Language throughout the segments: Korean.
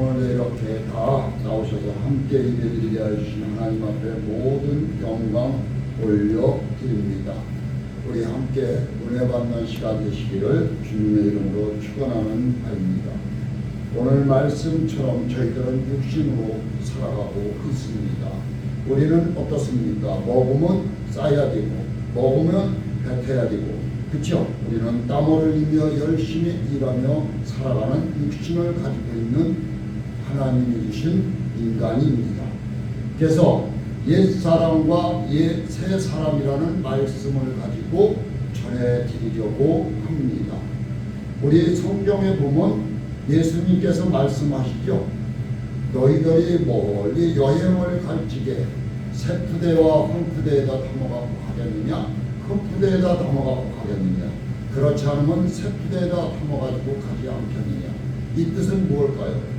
오늘 이렇게 다 나오셔서 함께 예배드리게 하시는 하나님 앞에 모든 영광 올려드립니다. 우리 함께 은혜 받는 시간 되시기를 주님의 이름으로 축원하는 바입니다. 오늘 말씀처럼 저희들은 육신으로 살아가고 있습니다. 우리는 어떻습니까? 먹으면 쌓여야 되고 먹으면 뱉어야 되고, 그렇죠? 우리는 땀 흘리며 열심히 일하며 살아가는 육신을 가지고 있는 하나님이 주신 인간입니다. 그래서 옛사람과 새 사람이라는 말씀을 가지고 전해드리려고 합니다. 우리 성경에 보면 예수님께서 말씀하시죠. 너희들이 멀리 여행을 갈지게 새 푸대와 한 푸대에다 담아가고 가겠느냐, 큰 푸대에다 담아가고 가겠느냐, 그렇지 않으면 새 푸대에다 담아가지고 가지 않겠느냐. 이 뜻은 무엇일까요?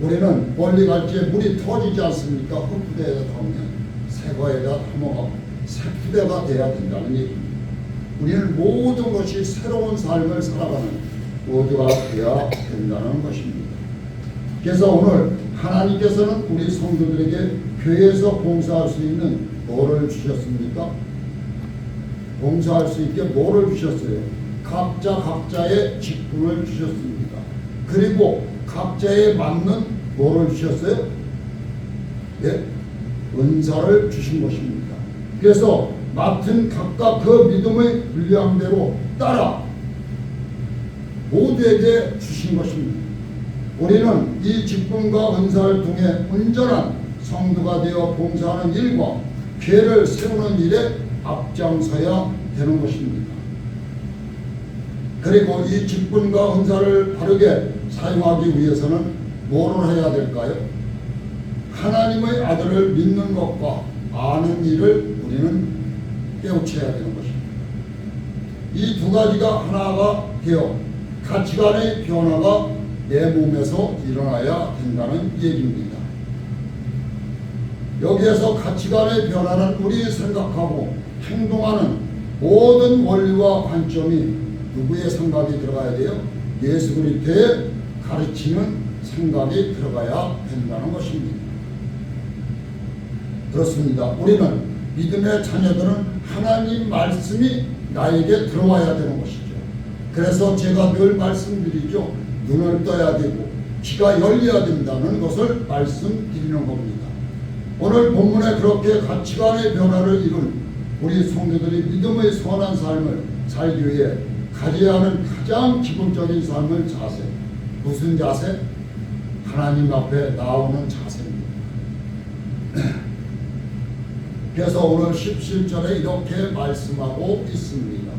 우리는 멀리 갈지에 물이 터지지 않습니까? 큰 푸대에다 담으면 새 거에다 담아가고 새 푸대가 돼야 된다는 얘기입니다. 우리는 모든 것이 새로운 삶을 살아가는 모두가 되어야 된다는 것입니다. 그래서 오늘 하나님께서는 우리 성도들에게 교회에서 봉사할 수 있는 뭐를 주셨습니까? 봉사할 수 있게 뭐를 주셨어요? 각자 각자의 직분을 주셨습니다. 그리고 각자에 맞는 뭐를 주셨어요? 네? 은사를 주신 것입니다. 그래서 맡은 각각 그 믿음의 분량대로 따라 모두에게 주신 것입니다. 우리는 이 직분과 은사를 통해 온전한 성도가 되어 봉사하는 일과 교회를 세우는 일에 앞장서야 되는 것입니다. 그리고 이 직분과 은사를 바르게 사용하기 위해서는 뭐를 해야 될까요? 하나님의 아들을 믿는 것과 아는 일을 우리는 깨우쳐야 되는 것입니다. 이 두 가지가 하나가 되어 가치관의 변화가 내 몸에서 일어나야 된다는 얘기입니다. 여기에서 가치관의 변화는 우리 생각하고 행동하는 모든 원리와 관점이 누구의 생각이 들어가야 돼요? 예수 그리스도의 가르치는 생각이 들어가야 된다는 것입니다. 그렇습니다. 우리는 믿음의 자녀들은 하나님 말씀이 나에게 들어와야 되는 것이죠. 그래서 제가 늘 말씀드리죠. 눈을 떠야 되고 귀가 열려야 된다는 것을 말씀드리는 겁니다. 오늘 본문에 그렇게 가치관의 변화를 이룬 우리 성도들이 믿음의 선한 삶을 살기 위해 가져야 하는 가장 기본적인 삶의 자세, 무슨 자세? 하나님 앞에 나오는 자세입니다. 그래서 오늘 17절에 이렇게 말씀하고 있습니다.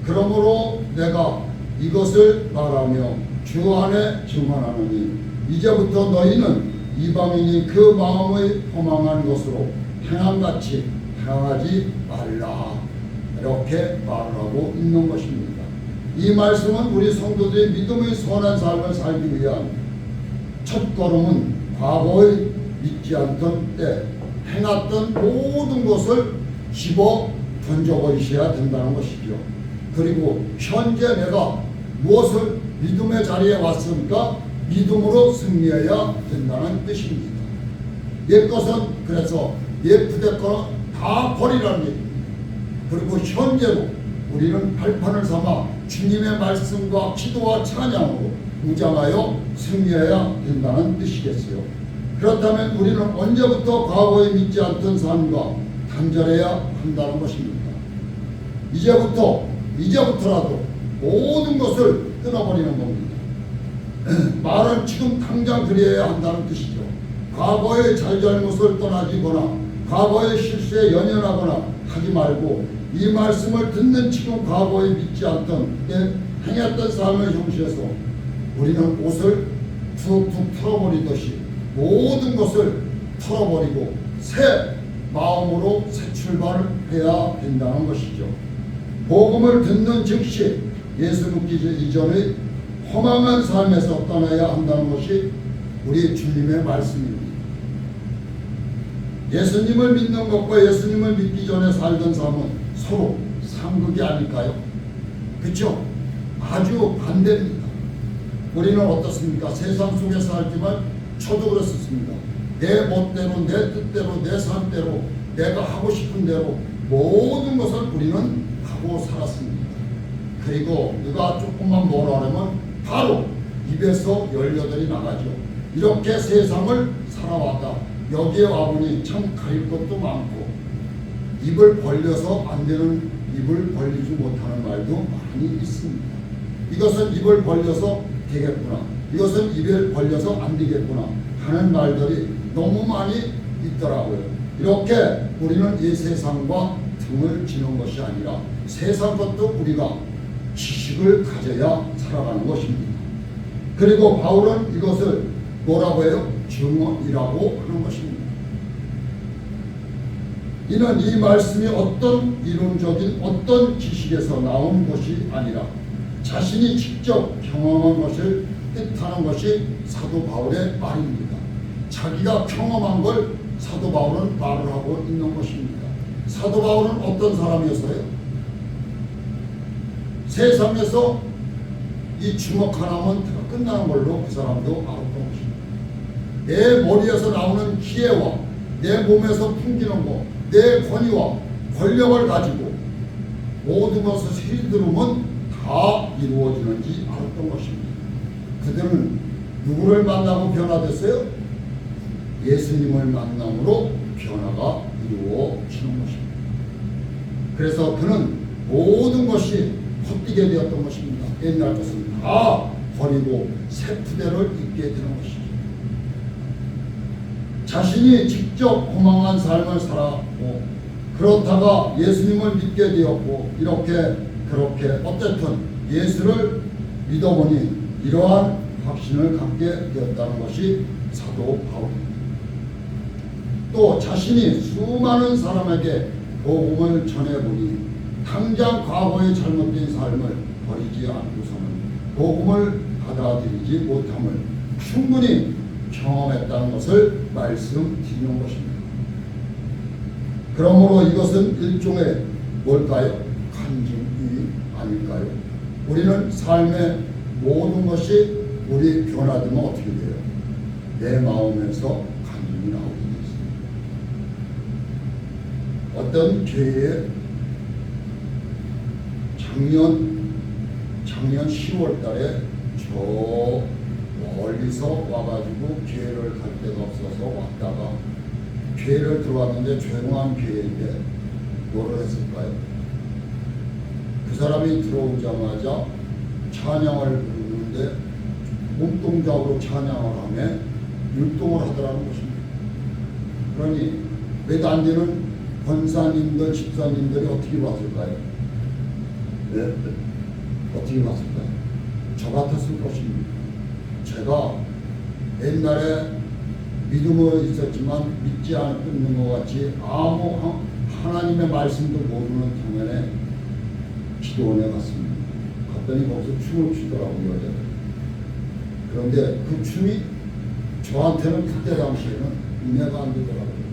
그러므로 내가 이것을 말하며 주 안에 증언하노니 이제부터 너희는 이방인이 그 마음의 허망한 것으로 행함같이 행하지 말라. 이렇게 말을 하고 있는 것입니다. 이 말씀은 우리 성도들이 믿음의 선한 삶을 살기 위한 첫 걸음은 과거의 믿지 않던 때 행했던 모든 것을 집어 던져버리셔야 된다는 것이죠. 그리고 현재 내가 무엇을 믿음의 자리에 왔으니까 믿음으로 승리해야 된다는 뜻입니다. 옛 것은 그래서 예쁘대 거는 다 버리라는 얘기입니다. 그리고 현재로 우리는 발판을 삼아 주님의 말씀과 기도와 찬양으로 무장하여 승리해야 된다는 뜻이겠어요. 그렇다면 우리는 언제부터 과거에 믿지 않던 삶과 단절해야 한다는 것입니다. 이제부터라도 모든 것을 끊어버리는 겁니다. 말은 지금 당장 그래야 한다는 뜻이죠. 과거의 잘잘못을 떠나지거나 과거의 실수에 연연하거나 하지 말고 이 말씀을 듣는 지금 과거에 믿지 않던 때 행했던 삶의 형식에서 우리는 옷을 툭툭 털어버리듯이 모든 것을 털어버리고 새 마음으로 새 출발을 해야 된다는 것이죠. 복음을 듣는 즉시 예수 믿기 이전의 허망한 삶에서 떠나야 한다는 것이 우리 주님의 말씀입니다. 예수님을 믿는 것과 예수님을 믿기 전에 살던 삶은 서로 상극이 아닐까요? 그렇죠? 아주 반대입니다. 우리는 어떻습니까? 세상 속에 살지만 저도 그렇습니다. 내 멋대로, 내 뜻대로, 내 삶대로, 내가 하고 싶은 대로 모든 것을 우리는 하고 살았습니다. 그리고 누가 조금만 뭐라 하면 바로 입에서 열려들이 나가죠. 이렇게 세상을 살아왔다. 여기에 와보니 참 가릴 것도 많고, 입을 벌려서 안 되는, 입을 벌리지 못하는 말도 많이 있습니다. 이것은 입을 벌려서 되겠구나, 이것은 입을 벌려서 안 되겠구나 하는 말들이 너무 많이 있더라고요. 이렇게 우리는 이 세상과 등을 지는 것이 아니라 세상 것도 우리가 지식을 가져야 살아가는 것입니다. 그리고 바울은 이것을 뭐라고 해요? 증언이라고 하는 것입니다. 이는 이 말씀이 어떤 이론적인 어떤 지식에서 나온 것이 아니라 자신이 직접 경험한 것을 뜻하는 것이 사도 바울의 말입니다. 자기가 경험한 걸 사도 바울은 말을 하고 있는 것입니다. 사도 바울은 어떤 사람이었어요? 세상에서 이 주먹 하나면 끝나는 걸로 그 사람도 알았던 것입니다. 내 머리에서 나오는 기회와 내 몸에서 풍기는 것, 내 권위와 권력을 가지고 모든 것을 세리들으면 다 이루어지는지 알았던 것입니다. 그들은 누구를 만나고 변화됐어요? 예수님을 만남으로 변화가 이루어지는 것입니다. 그래서 그는 모든 것이 헛되게 되었던 것입니다. 옛날 것은 다 버리고 새 푸대를 입게 되는 것이죠. 자신이 직접 고망한 삶을 살았고, 그렇다가 예수님을 믿게 되었고, 그렇게 어쨌든 예수를 믿어보니 이러한 확신을 갖게 되었다는 것이 사도 바울입니다. 또 자신이 수많은 사람에게 복음을 전해보니 당장 과거의 잘못된 삶을 버리지 않고서는 복음을 받아들이지 못함을 충분히 경험했다는 것을 말씀드리는 것입니다. 그러므로 이것은 일종의 뭘까요? 간증이 아닐까요? 우리는 삶의 모든 것이 우리 변화되면 어떻게 돼요? 내 마음에서 간증이 나오게 되어 있습니다. 어떤 교회에 작년 10월 달에 저 멀리서 와가지고 교회를 갈 데가 없어서 왔다가 교회를 들어왔는데 조용한 교회인데 뭐를 했을까요? 그 사람이 들어오자마자 찬양을 부르는데 몸동작으로 찬양을 하며 율동을 하더라는 것입니다. 그러니 몇 안 되는 권사님들, 집사님들이 어떻게 봤을까요? 네? 어떻게 봤을까요? 저 같았을 것입니다. 제가 옛날에 믿음은 있었지만 믿지 않는 것 같이 아무 하나님의 말씀도 모르는 동안에 기도원에 갔습니다. 갔더니 거기서 춤을 추더라고요. 그런데 그 춤이 저한테는 그때 당시에는 이해가 안 되더라고요.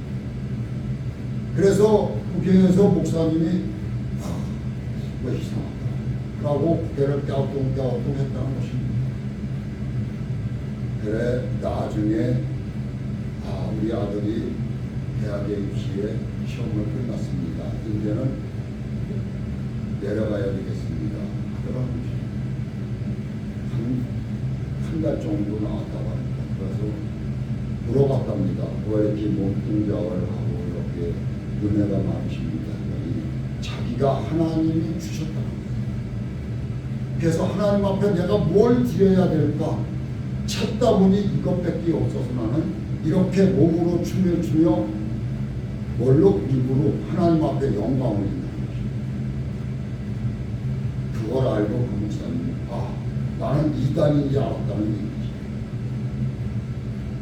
그래서 그 교회에서 목사님이 뭐 이상하다 라고 고개를 갸우뚱갸우뚱 했다는 것입니다. 그래 나중에 우리 아들이 대학에 입시에 시험을 끝났습니다. 이제는 내려가야 되겠습니다 하더라고요. 한 달 정도 나왔다고 합니다. 그래서 물어봤답니다. 왜 이렇게 몸동작을 하고 이렇게 은혜가 많으십니까? 자기가 하나님이 주셨다는 거예요. 그래서 하나님 앞에 내가 뭘 드려야 될까 찾다 보니 이것밖에 없어서 나는 이렇게 몸으로 춤을 추며 뭘로 입으로 하나님 앞에 영광을 입는 것입니다. 그걸 알고 그 목사님이 나는 이단인지 알았다는 얘기죠.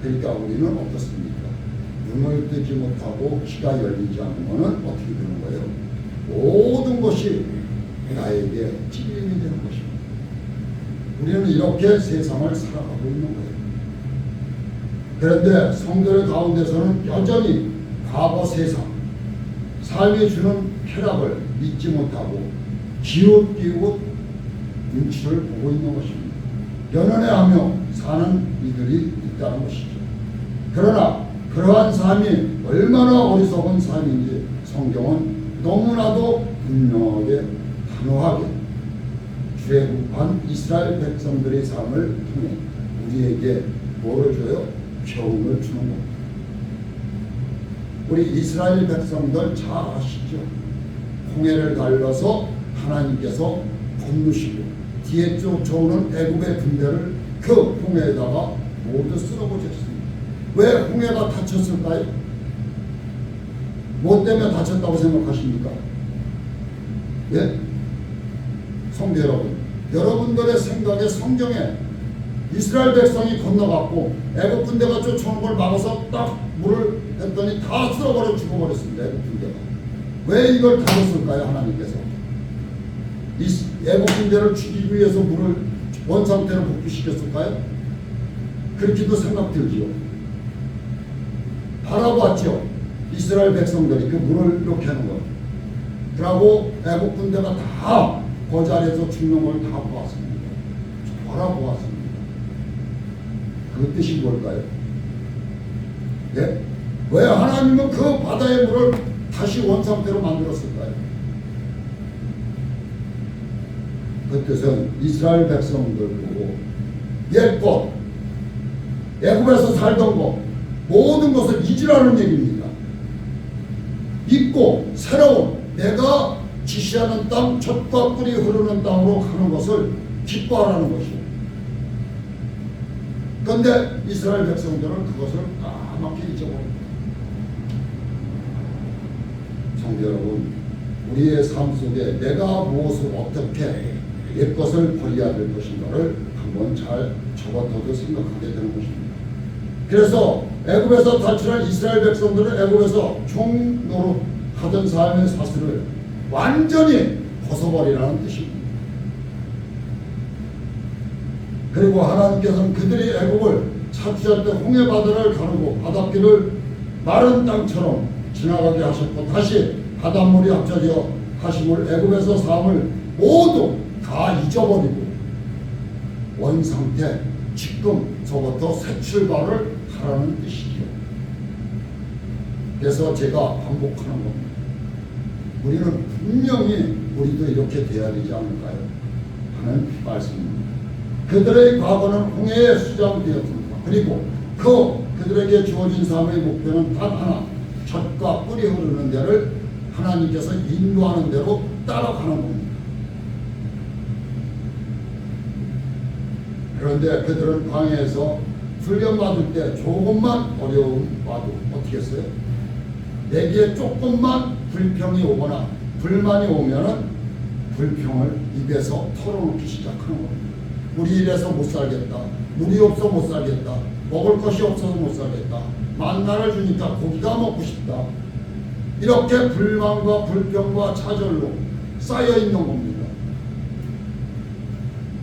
그러니까 우리는 어떻습니까? 눈을 뜨지 못하고 귀가 열리지 않으면 어떻게 되는 거예요? 모든 것이 나에게 찔림이 되는 것입니다. 우리는 이렇게 세상을 살아가고 있는 거예요. 그런데 성도의 가운데서는 여전히 과거 세상, 삶이 주는 쾌락을 믿지 못하고 기웃기웃 눈치를 보고 있는 것입니다. 연연해하며 사는 이들이 있다는 것이죠. 그러나 그러한 삶이 얼마나 어리석은 삶인지 성경은 너무나도 분명하게 단호하게 출애굽한 이스라엘 백성들의 삶을 통해 우리에게 뭐를 줘요? 교훈을 주는 겁니다. 우리 이스라엘 백성들 잘 아시죠? 홍해를 갈라서 하나님께서 건너시고 뒤에 쫓아오는 애굽의 군대를 그 홍해에다가 모두 쓸어버렸습니다. 왜 홍해가 닫혔을까요? 뭐 때문에 닫혔다고 생각하십니까? 예? 성도 여러분, 여러분들의 생각에 성경에 이스라엘 백성이 건너갔고 애굽 군대가 쫓아오는 걸 막아서 딱 물을 했더니 다 쓸어버려 죽어버렸습니다. 애굽 군대가. 왜 이걸 닫았을까요? 하나님께서 이 애굽 군대를 죽이기 위해서 물을 원상태로 복귀시켰을까요? 그렇게도 생각들지요. 바라봤죠. 이스라엘 백성들이 그 물을 이렇게 하는 거. 그러고 애국 군대가 다 그 자리에서 죽는 걸 다 보았습니다. 바라보았습니다. 그 뜻이 뭘까요? 예? 왜 하나님은 그 바다의 물을 다시 원상태로 만들었을까요? 그 뜻은 이스라엘 백성들 보고 옛것, 애굽에서 살던 것 모든 것을 잊으라는 얘기입니다. 잊고 새로운 내가 지시하는 땅, 젖과 꿀이 흐르는 땅으로 가는 것을 기뻐하라는 것이에요. 그런데 이스라엘 백성들은 그것을 까맣게 잊어버립니다. 성도 여러분, 우리의 삶 속에 내가 무엇을 어떻게 옛것을 버려야 될 것인가를 한번 잘 접어둬도 생각하게 되는 것입니다. 그래서 애굽에서 탈출한 이스라엘 백성들은 애굽에서 종노릇 하던 삶의 사슬을 완전히 벗어버리라는 뜻입니다. 그리고 하나님께서는 그들이 애굽을 차지할 때 홍해 바다를 가르고 바닷길을 마른 땅처럼 지나가게 하셨고 다시 바닷물이 합쳐져 하심을 애굽에서 삶을 모두 다 잊어버리고 원상태 지금서부터 새 출발을 하라는 뜻이죠. 그래서 제가 반복하는 겁니다. 우리는 분명히 우리도 이렇게 돼야 되지 않을까요? 하는 말씀입니다. 그들의 과거는 홍해에 수장되었습니다. 그리고 그들에게 주어진 삶의 목표는 단 하나, 젖과 꿀이 흐르는 데를 하나님께서 인도하는 대로 따라가는 겁니다. 그런데 그들은 광야에서 훈련받을 때 조금만 어려움 와도 어떻게 했어요? 내게 조금만 불평이 오거나 불만이 오면은 불평을 입에서 털어놓기 시작하는 겁니다. 우리 이래서 못 살겠다. 물이 없어 못 살겠다. 먹을 것이 없어서 못 살겠다. 만나를 주니까 고기가 먹고 싶다. 이렇게 불만과 불평과 차절로 쌓여 있는 겁니다.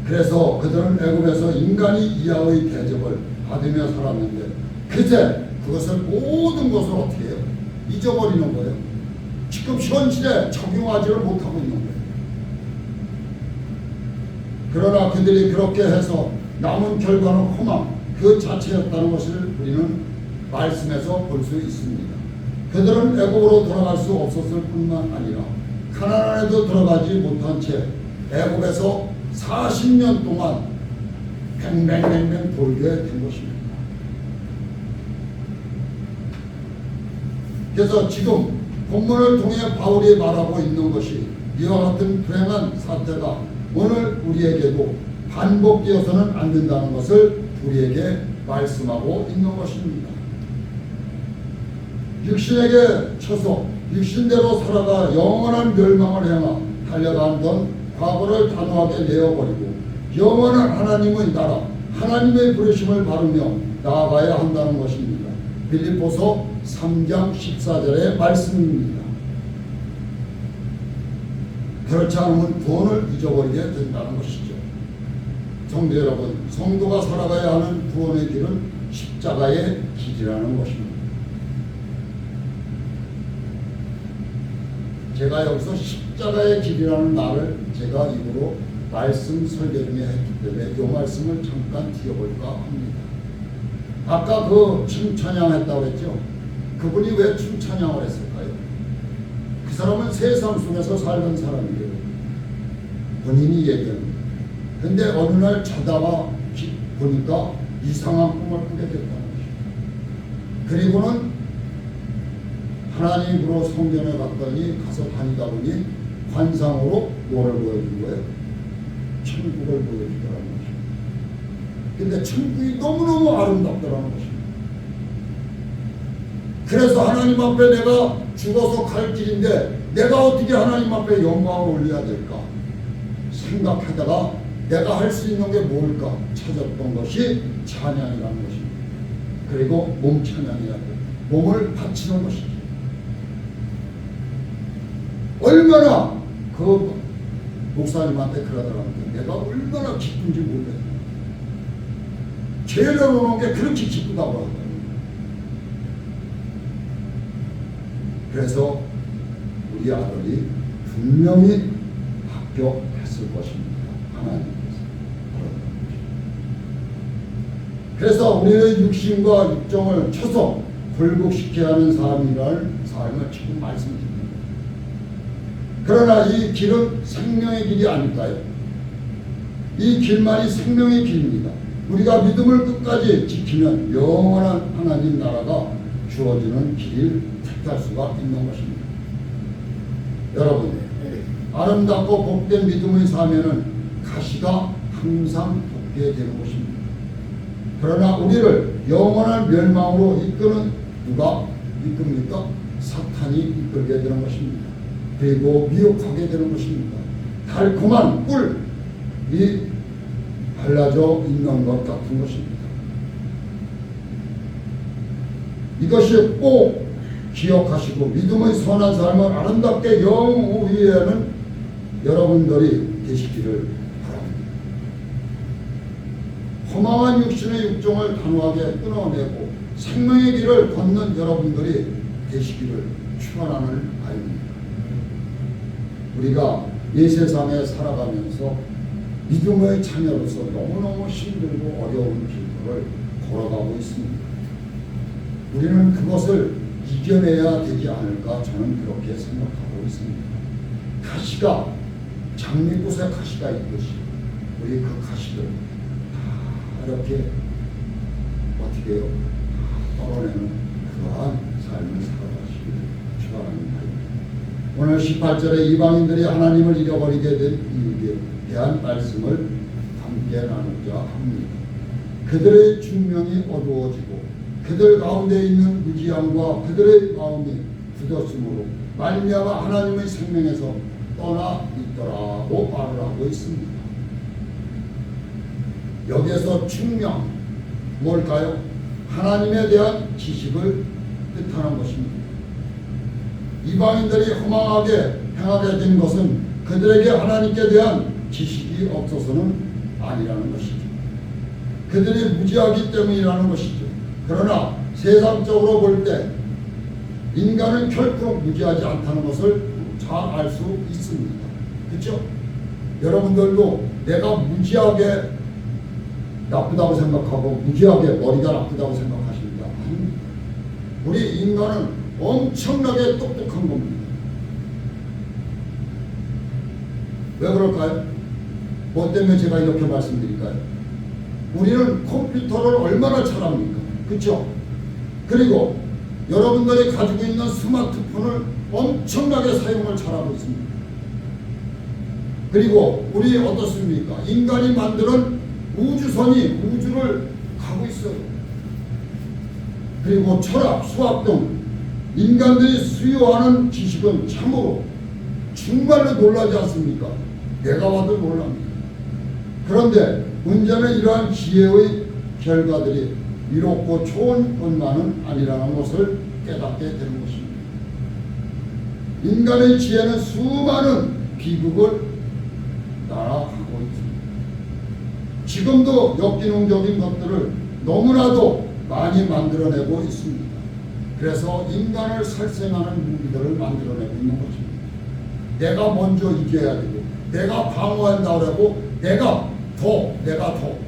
그래서 그들은 애굽에서 인간이 이하의 대접을 받으며 살았는데 그제 그것을 모든 것을 어떻게 해요? 잊어버리는 거예요. 지금 현실에 적용하지를 못하고 있는 거예요. 그러나 그들이 그렇게 해서 남은 결과는 허망 그 자체였다는 것을 우리는 말씀에서 볼 수 있습니다. 그들은 애굽으로 돌아갈 수 없었을 뿐만 아니라 가나안에도 들어가지 못한 채 애굽에서 40년 동안 뱅뱅뱅뱅 돌게 된 것입니다. 그래서 지금 본문을 통해 바울이 말하고 있는 것이 이와 같은 불행한 사태가 오늘 우리에게도 반복되어서는 안 된다는 것을 우리에게 말씀하고 있는 것입니다. 육신에게 쳐서 육신대로 살아가 영원한 멸망을 향하 달려가던 과거를 단호하게 내어버리고 영원한 하나님의 나라, 하나님의 부르심을 바르며 나아가야 한다는 것입니다. 빌립보서 3장 14절의 말씀입니다. 그렇지 않으면 구원을 잊어버리게 된다는 것이죠. 성도 여러분, 성도가 살아가야 하는 구원의 길은 십자가의 길이라는 것입니다. 제가 여기서 십자가의 길이라는 말을 제가 입으로 말씀 설교 중에 했기 때문에 이 말씀을 잠깐 드려볼까 합니다. 아까 그 춤찬양 했다고 했죠. 그분이 왜 춤찬양을 했을까요? 그 사람은 세상 속에서 살던 사람이에요. 본인이 얘기합니다. 근데 어느 날 자다가 보니까 이상한 꿈을 꾸게 됐다는 것입니다. 그리고는 하나님으로 성전에 갔더니 가서 다니다 보니 환상으로 뭐를 보여준 거예요? 천국을 보여주더라는 것입니다. 근데 천국이 너무너무 아름답더라는 것입니다. 그래서 하나님 앞에 내가 죽어서 갈 길인데 내가 어떻게 하나님 앞에 영광을 올려야 될까 생각하다가 내가 할 수 있는 게 뭘까 찾았던 것이 찬양이라는 것입니다. 그리고 몸 찬양이야 돼. 몸을 바치는 것이죠. 얼마나 그 목사님한테 그러더라고요. 내가 얼마나 기쁜지 몰라요. 죄를 오는 게 그렇게 기쁘다고 하더라고요. 그래서 우리 아들이 분명히 합격했을 것입니다. 하나님께서. 그래서 우리의 육신과 육정을 쳐서 굴복시켜야 하는 삶을 지금 말씀드립니다. 그러나 이 길은 생명의 길이 아닐까요? 이 길만이 생명의 길입니다. 우리가 믿음을 끝까지 지키면 영원한 하나님 나라가 주어지는 길을 택할 수가 있는 것입니다. 여러분, 아름답고 복된 믿음의 삶에는 가시가 항상 돋게 되는 것입니다. 그러나 우리를 영원한 멸망으로 이끄는 누가 이끕니까? 사탄이 이끌게 되는 것입니다. 그리고 미혹하게 되는 것입니다. 달콤한 꿀이 발라져 있는 것 같은 것입니다. 이것이 꼭 기억하시고 믿음의 선한 삶을 아름답게 영위하는 여러분들이 되시기를 바랍니다. 허망한 육신의 육종을 단호하게 끊어내고 생명의 길을 걷는 여러분들이 되시기를 축원하는 바입니다. 우리가 이 세상에 살아가면서 믿음의 자녀로서 너무너무 힘들고 어려운 길들을 걸어가고 있습니다. 우리는 그것을 이겨내야 되지 않을까 저는 그렇게 생각하고 있습니다. 가시가 장미꽃에 가시가 있듯이 우리 그 가시를 다 이렇게 어떻게 해요? 떨어내는 그러한 삶을 살아가시기를 축원합니다. 오늘 18절에 이방인들이 하나님을 잃어버리게 된 이유에 대한 말씀을 함께 나누자 합니다. 그들의 중명이 어두워지고 그들 가운데 있는 무지함과 그들의 마음이 굳었으므로 말미암아 하나님의 생명에서 떠나 있더라고 말을 하고 있습니다. 여기에서 중명 뭘까요? 하나님에 대한 지식을 뜻하는 것입니다. 이방인들이 허망하게 행하게 된 것은 그들에게 하나님께 대한 지식이 없어서는 아니라는 것이죠. 그들이 무지하기 때문이라는 것이죠. 그러나 세상적으로 볼 때 인간은 결코 무지하지 않다는 것을 잘 알 수 있습니다. 그렇죠? 여러분들도 내가 무지하게 나쁘다고 생각하고 무지하게 머리가 나쁘다고 생각하십니까? 아닙니다. 우리 인간은 엄청나게 똑똑한 겁니다. 왜 그럴까요? 뭐 때문에 제가 이렇게 말씀드릴까요? 우리는 컴퓨터를 얼마나 잘합니까? 그렇죠? 그리고 여러분들이 가지고 있는 스마트폰을 엄청나게 사용을 잘하고 있습니다. 그리고 우리 어떻습니까? 인간이 만드는 우주선이 우주를 가고 있어요. 그리고 철학, 수학 등 인간들이 수요하는 지식은 참으로 정말로 놀라지 않습니까? 내가 봐도 놀랍니다. 그런데 문제는 이러한 지혜의 결과들이 이롭고 좋은 것만은 아니라는 것을 깨닫게 되는 것입니다. 인간의 지혜는 수많은 비극을 날아가고 있습니다. 지금도 역기능적인 것들을 너무나도 많이 만들어내고 있습니다. 그래서 인간을 살생하는 무기들을 만들어내고 있는 것입니다. 내가 먼저 이겨야 되고 내가 방어한다고 하고 내가 더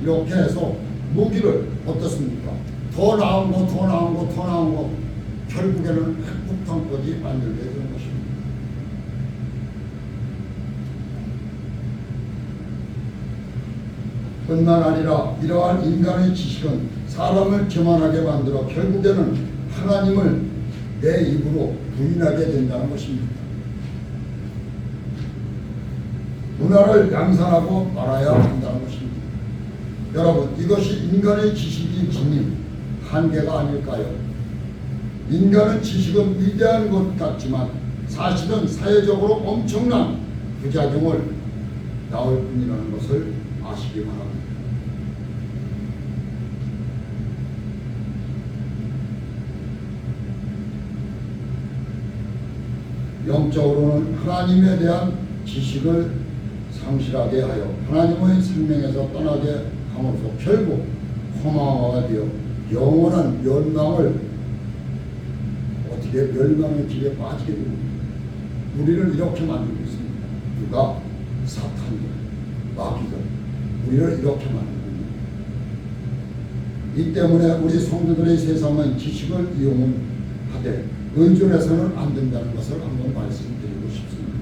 이렇게 해서 무기를 어떻습니까? 더 나은 거 결국에는 핵폭탄까지 만들게 되는 것입니다. 뿐만 아니라 이러한 인간의 지식은 사람을 교만하게 만들어 결국에는 하나님을 내 입으로 부인하게 된다는 것입니다. 문화를 양산하고 말아야 한다는 것입니다. 여러분, 이것이 인간의 지식이 지닌 한계가 아닐까요? 인간은 지식은 위대한 것 같지만 사실은 사회적으로 엄청난 부작용을 낳을 뿐이라는 것을 아시기 바랍니다. 영적으로는 하나님에 대한 지식을 상실하게 하여 하나님의 생명에서 떠나게 함으로써 결국 허망화가 되어 영원한 멸망을 어떻게 멸망의 길에 빠지게 됩니다. 우리를 이렇게 만들고 있습니다. 누가? 사탄들, 마귀들, 우리를 이렇게 만들고 있습니다. 이 때문에 우리 성도들의 세상은 지식을 이용하되 의존해서는 안 된다는 것을 한번 말씀드리고 싶습니다.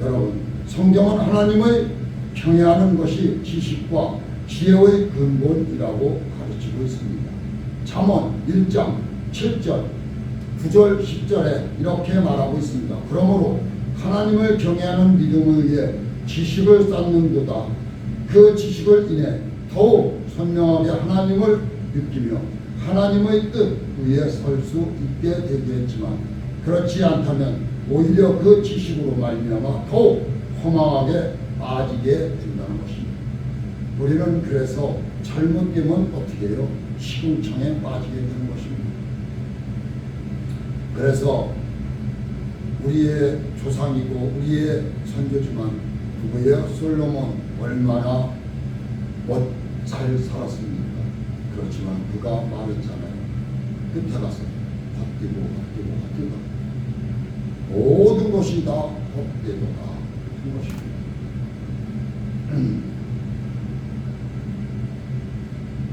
여러분, 성경은 하나님의 경외하는 것이 지식과 지혜의 근본이라고 가르치고 있습니다. 잠언 1장 7절, 9절, 10절에 이렇게 말하고 있습니다. 그러므로 하나님을 경외하는 믿음에 의해 지식을 쌓는도다. 그 지식을 인해 더욱 선명하게 하나님을 느끼며 하나님의 뜻 위에 설 수 있게 되겠지만 그렇지 않다면 오히려 그 지식으로 말미암아 더욱 허망하게 빠지게 된다는 것입니다. 우리는 그래서 잘못되면 어떻게 해요? 시궁창에 빠지게 되는 것입니다. 그래서 우리의 조상이고 우리의 선조지만 누구예요? 솔로몬 얼마나 잘 살았습니까? 그렇지만 그가 말했잖아요. 끝에 가서 헛되고 모든 것이 다 헛되도다 한 것입니다.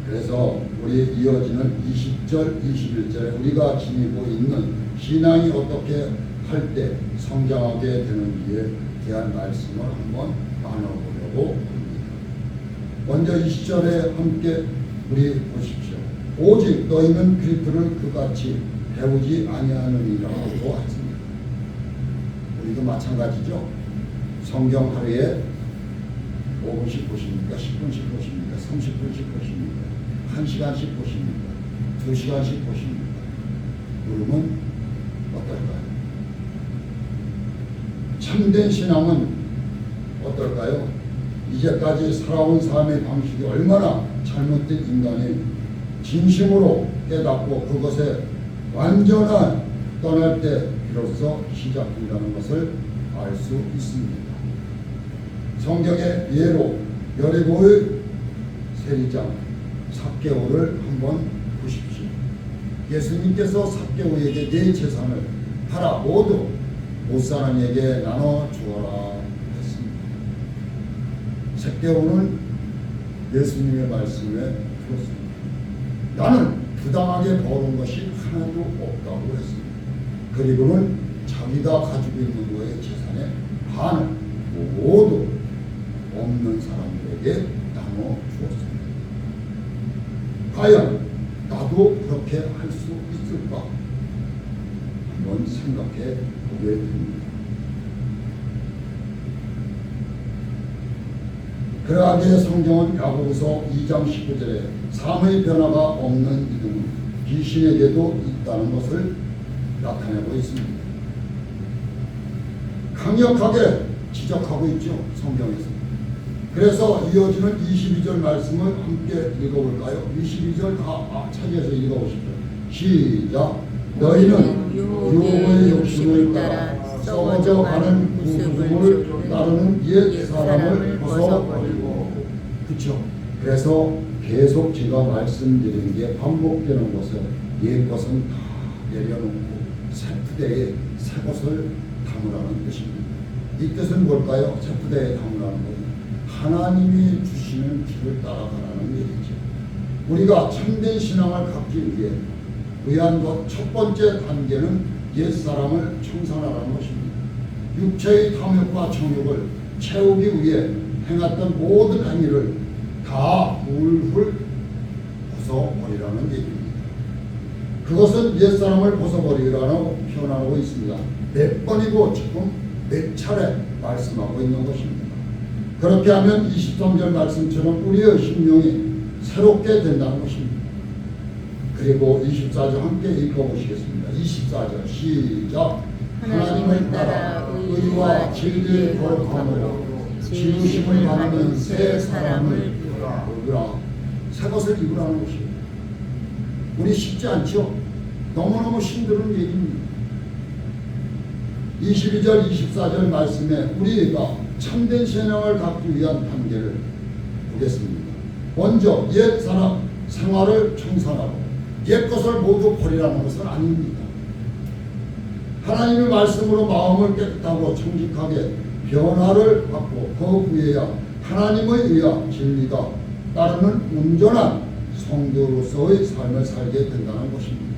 그래서 우리 이어지는 20절, 21절에 우리가 지니고 있는 신앙이 어떻게 할 때 성장하게 되는지에 대한 말씀을 한번 나눠보려고 합니다. 먼저 20절에 함께 우리 보십시오. 오직 너희는 그리스도를 그같이 배우지 아니하느니라고 했습니다. 우리도 마찬가지죠. 성경 하루에 5분씩 보십니까? 10분씩 보십니까? 30분씩 보십니까? 1시간씩 보십니까? 2시간씩 보십니까? 그러면 어떨까요? 참된 신앙은 어떨까요? 이제까지 살아온 삶의 방식이 얼마나 잘못된 인간이 진심으로 깨닫고 그것에 완전한 떠날 때 비로소 시작된다는 것을 알 수 있습니다. 성경의 예로 여리고의 세리장 삭개오를 한번 보십시오. 예수님께서 삭개오에게 네 재산을 팔아 모두 못 사는 이에게 나눠 주어라 했습니다. 삭개오는 예수님의 말씀에 들었습니다. 나는 부당하게 벌은 것이 하나도 없다고 했습니다. 그리고는 자기가 가지고 있는 거의 재산의 반을 모두 없는 사람들에게 나눠 주었습니다. 과연 나도 그렇게 할 수 있을까? 한번 생각해 보게 됩니다. 그러하기에 성경은 야고보서 2장 19절에 삶의 변화가 없는 이름은 귀신에게도 있다는 것을 나타내고 있습니다. 강력하게 지적하고 있죠. 성경에서. 그래서 이어지는 22절 말씀을 함께 읽어볼까요? 22절 다 차지해서 읽어보십시오. 시작. 너희는 유혹의 욕심을 따라 썩어져 가는 구속을 따르는 옛 사람을 벗어버리고. 그렇죠. 그래서 계속 제가 말씀드리는 게 반복되는 것은 옛 것은 다 내려놓고 새 푸대에 새 것을 담으라는 뜻입니다. 이 뜻은 뭘까요? 새 푸대에 담으라는 것은 하나님이 주시는 길을 따라가라는 얘기죠. 우리가 참된 신앙을 갖기 위한 첫 번째 단계는 옛사람을 청산하라는 것입니다. 육체의 탐욕과 정욕을 채우기 위해 행했던 모든 행위를 다 훌훌 벗어버리라는 얘기입니다. 그것은 옛사람을 벗어버리라고 표현하고 있습니다. 몇 번이고 지금 몇 차례 말씀하고 있는 것입니다. 그렇게 하면 23절 말씀처럼 우리의 심령이 새롭게 된다는 것입니다. 그리고 24절 함께 읽어보시겠습니다. 24절 시작. 하나님을 따라 의와 진리의 거룩함으로 지으심을 받는 새 사람을 입으라. 새 것을 입으라는 것입니다. 우리 쉽지 않죠? 너무너무 힘든 얘기입니다. 22절 24절 말씀에 우리가 참된 신앙을 갖기 위한 단계를 보겠습니다. 먼저 옛 사람 생활을 청산하고 옛 것을 모두 버리라는 것은 아닙니다. 하나님의 말씀으로 마음을 깨끗하고 정직하게 변화를 받고 그 후에야 하나님의 의와 진리가 따르는 온전한 성도로서의 삶을 살게 된다는 것입니다.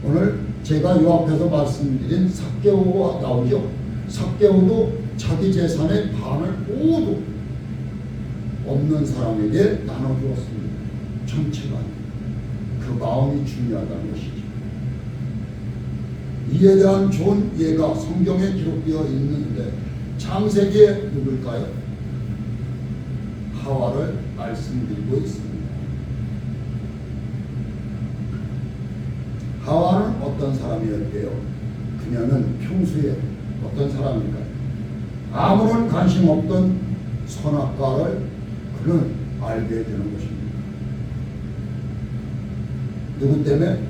오늘 제가 요 앞에서 말씀드린 삭개오가 나오죠. 삭개오도 자기 재산의 반을 모두 없는 사람에게 나눠주었습니다. 전체가. 그 마음이 중요하다는 것이죠. 이에 대한 좋은 예가 성경에 기록되어 있는데 창세기에 누굴까요? 하와를 말씀드리고 있습니다. 하와는 어떤 사람이었대요? 그녀는 평소에 어떤 사람일까요? 아무런 관심 없던 선악과를 그는 알게 되는 것입니다. 누구 때문에?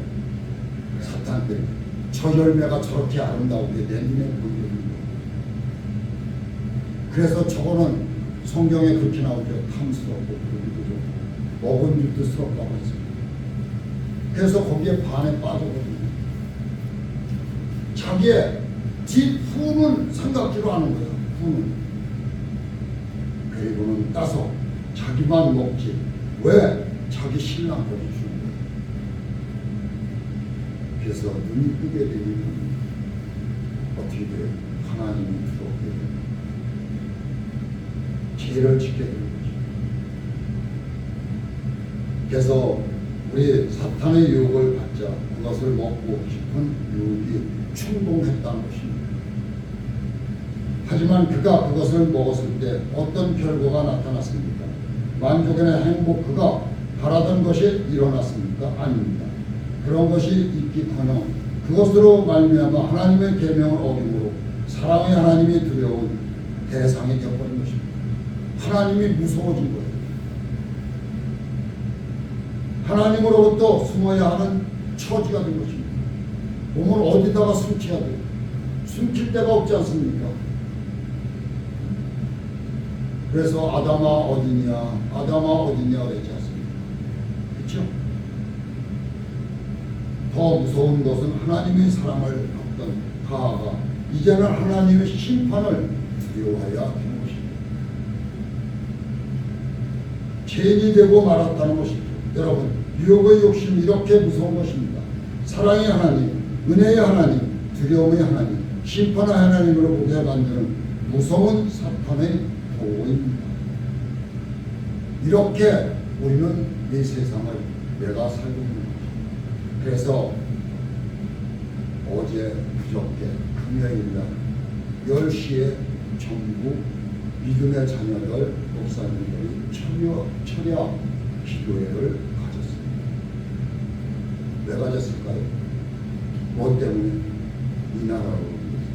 사탄 때문에. 저 열매가 저렇게 아름다우게 내 눈에 보이는 거예요. 그래서 저거는 성경에 그렇게 나오죠. 탐스럽고 먹은 듯스럽다고 했습니다. 그래서 거기에 반에 빠져거든요. 자기의 뒷 후는 생각지도 않은 거예요. 후는. 그리고는 따서 자기만 먹지 왜 자기 신랑까지 주는 거예요. 그래서 눈이 뜨게 되면 어떻게 돼요? 하나님이 두렵게 돼요. 죄를 짓게 되는 거죠. 그래서 우리 사탄의 유혹을 받자 그것을 먹고 싶은 유혹이 충동했다는 것입니다. 하지만 그가 그것을 먹었을 때 어떤 결과가 나타났습니까? 만족이나 행복, 그가 바라던 것이 일어났습니까? 아닙니다. 그런 것이 있기커녕 그것으로 말미암아 하나님의 계명을 어김으로 사랑의 하나님이 두려운 대상이 되어버린 것입니다. 하나님이 무서워진 거예요. 하나님으로부터 숨어야 하는 처지가 된 것입니다. 몸을 어디다가 숨겨야 돼요? 숨길 데가 없지 않습니까? 그래서 아담아 어디냐, 아담아 어디냐 그랬지 않습니까? 그렇죠? 더 무서운 것은 하나님의 사랑을 받던 하와가 이제는 하나님의 심판을 두려워해야 하는 것입니다. 죄인이 되고 말았다는 것입니다. 여러분, 유혹의 욕심이 이렇게 무서운 것입니다. 사랑의 하나님, 은혜의 하나님, 두려움의 하나님, 심판의 하나님으로 보게 만드는 무서운 사탄의 보호입니다. 이렇게 우리는 이 세상을 내가 살고 있는 것입니다. 그래서 어제 그저께 금요일날 10시에 전국 믿음의 자녀들 목사님들이 철야 기도회를 가졌습니다. 왜 가졌을까요? 뭐 때문에? 이 나라를 위해서,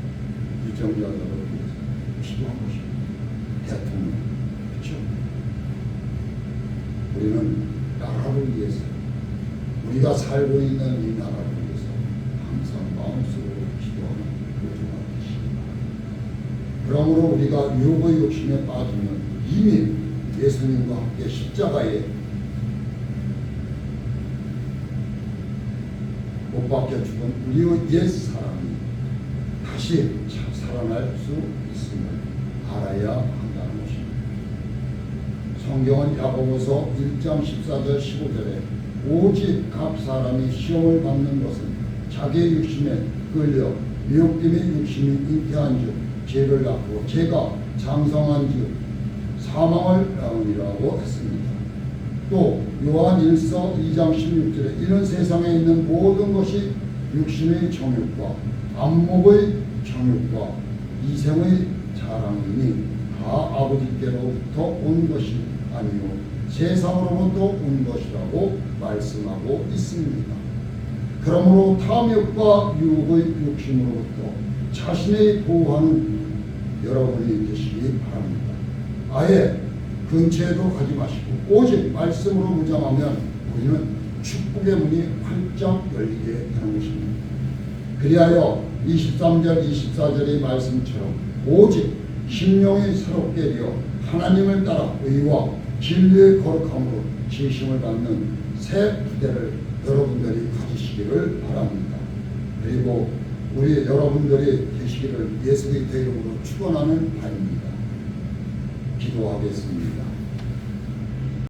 유정자들을 위해서 기도한 것입니다. 대통령, 그렇죠? 우리는 나라를 위해서, 우리가 살고 있는 이 나라를 위해서 항상 마음속으로 기도하는 소중한 것입니다. 그러므로 우리가 유혹의 욕심에 빠지면 이미 예수님과 함께 십자가에 못 박혀 죽은 우리의 옛 사람이 다시 살아날 수 있음을 알아야 한다는 것입니다. 성경은 야고보서 1장 14절 15절에 오직 각 사람이 시험을 받는 것은 자기의 육신에 끌려 미혹됨의 육신이 잉태한 즉 죄를 낳고 죄가 장성한 즉 사망을 낳으리라고 했습니다. 또 요한 1서 2장 16절에 이는 세상에 있는 모든 것이 육신의 정욕과 안목의 정욕과 이생의 자랑이니 다 아버지께로부터 온 것이 아니요 세상으로부터 온 것이라고 말씀하고 있습니다. 그러므로 탐욕과 유혹의 욕심으로부터 자신의 보호하는 여러분이 되시기 바랍니다. 아예 근처에도 가지 마시고 오직 말씀으로 무장하면 우리는 축복의 문이 활짝 열리게 되는 것입니다. 그리하여 23절 24절의 말씀처럼 오직 심령이 새롭게 되어 하나님을 따라 의와 진리의 거룩함으로 지으심을 받는 새 부대를 여러분들이 가지시기를 바랍니다. 그리고 우리 여러분들이 되시기를 예수 그리스도의 이름으로 축원하는 바입니다. 기도하겠습니다.